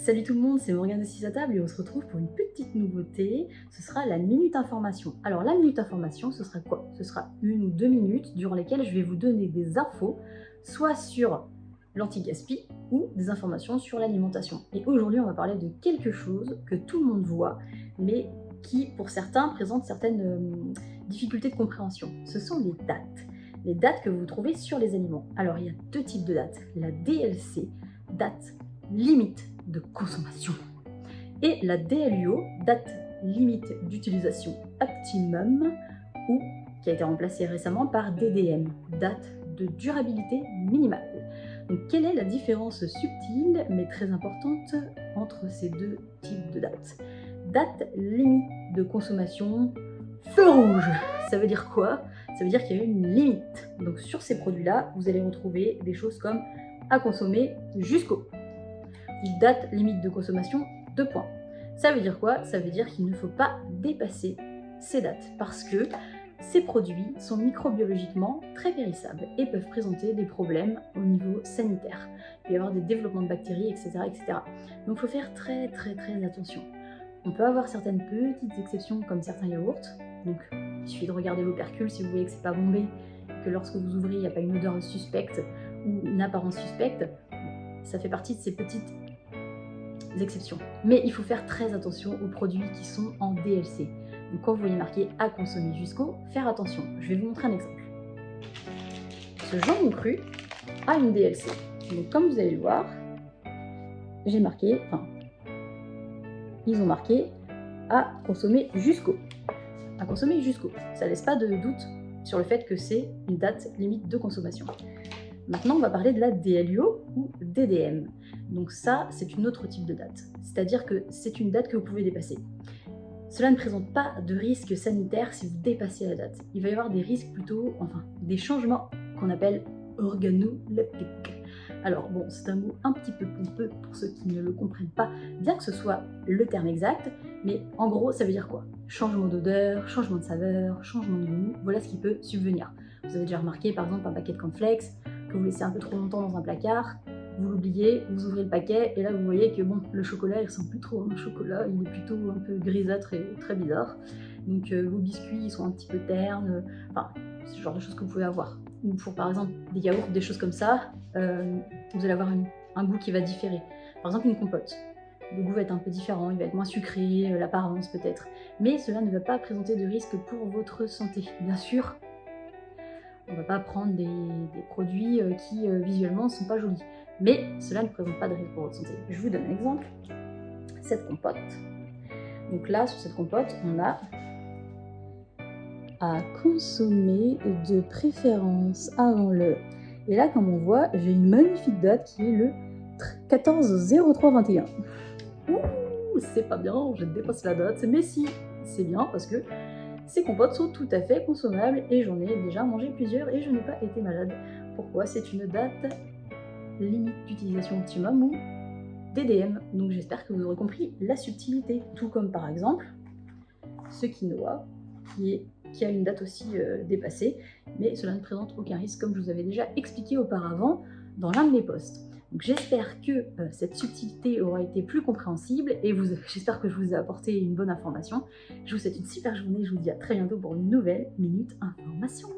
Salut tout le monde, c'est Morgane Assis à table et on se retrouve pour une petite nouveauté. Ce sera la Minute Information. Alors la Minute Information, ce sera quoi? Ce sera 1 ou 2 minutes durant lesquelles je vais vous donner des infos, soit sur l'anti-gaspi ou des informations sur l'alimentation. Et aujourd'hui, on va parler de quelque chose que tout le monde voit, mais qui, pour certains, présente certaines difficultés de compréhension. Ce sont les dates. Les dates que vous trouvez sur les aliments. Alors, il y a 2 types de dates. La DLC, date limite de consommation, et la DLUO, date limite d'utilisation optimum, ou qui a été remplacée récemment par DDM, date de durabilité minimale. Donc quelle est la différence subtile mais très importante entre ces 2 types de dates? Date limite de consommation, feu rouge. Ça veut dire quoi? Ça veut dire qu'il y a une limite. Donc sur ces produits-là, vous allez retrouver des choses comme à consommer jusqu'au. Date limite de consommation, 2 points. Ça veut dire quoi? Ça veut dire qu'il ne faut pas dépasser ces dates parce que ces produits sont microbiologiquement très périssables et peuvent présenter des problèmes au niveau sanitaire. Il peut y avoir des développements de bactéries, etc. etc. Donc il faut faire très attention. On peut avoir certaines petites exceptions comme certains yaourts. Donc il suffit de regarder l'opercule si vous voyez que c'est pas bombé, que lorsque vous ouvrez il n'y a pas une odeur suspecte ou une apparence suspecte. Ça fait partie de ces petites exceptions. Mais il faut faire très attention aux produits qui sont en DLC. Donc quand vous voyez marqué à consommer jusqu'au, faire attention. Je vais vous montrer un exemple. Ce jambon cru a une DLC. Donc comme vous allez le voir, j'ai marqué, ils ont marqué à consommer jusqu'au. À consommer jusqu'au. Ça laisse pas de doute sur le fait que c'est une date limite de consommation. Maintenant, on va parler de la DLUO ou DDM. Donc ça, c'est une autre type de date. C'est-à-dire que c'est une date que vous pouvez dépasser. Cela ne présente pas de risque sanitaire si vous dépassez la date. Il va y avoir des risques plutôt, des changements qu'on appelle organoleptiques. Alors bon, c'est un mot un petit peu pompeux pour ceux qui ne le comprennent pas, bien que ce soit le terme exact, mais en gros, ça veut dire quoi? Changement d'odeur, changement de saveur, changement de goût, voilà ce qui peut subvenir. Vous avez déjà remarqué par exemple un paquet de cornflakes que vous laissez un peu trop longtemps dans un placard, vous l'oubliez, vous ouvrez le paquet et là vous voyez que bon, le chocolat il ressemble plus trop à un chocolat, il est plutôt un peu grisâtre et très bizarre. Donc vos biscuits ils sont un petit peu ternes, c'est le genre de choses que vous pouvez avoir. Ou pour par exemple des yaourts, des choses comme ça, vous allez avoir un goût qui va différer. Par exemple une compote. Le goût va être un peu différent, il va être moins sucré, l'apparence peut-être. Mais cela ne va pas présenter de risque pour votre santé. Bien sûr, on ne va pas prendre des produits qui visuellement ne sont pas jolis. Mais cela ne présente pas de risque pour votre santé. Je vous donne un exemple. Cette compote. Donc là, sur cette compote, on a à consommer de préférence avant le. Et là, comme on voit, j'ai une magnifique date qui est le 14-03-21. Ouh, c'est pas bien, je dépasse la date. Mais si, c'est bien parce que ces compotes sont tout à fait consommables et j'en ai déjà mangé plusieurs et je n'ai pas été malade. Pourquoi? C'est une date limite d'utilisation optimum ou DDM. Donc j'espère que vous aurez compris la subtilité. Tout comme par exemple ce quinoa qui a une date aussi dépassée, mais cela ne présente aucun risque comme je vous avais déjà expliqué auparavant dans l'un de mes posts. Donc j'espère que cette subtilité aura été plus compréhensible et j'espère que je vous ai apporté une bonne information. Je vous souhaite une super journée, je vous dis à très bientôt pour une nouvelle Minute Information.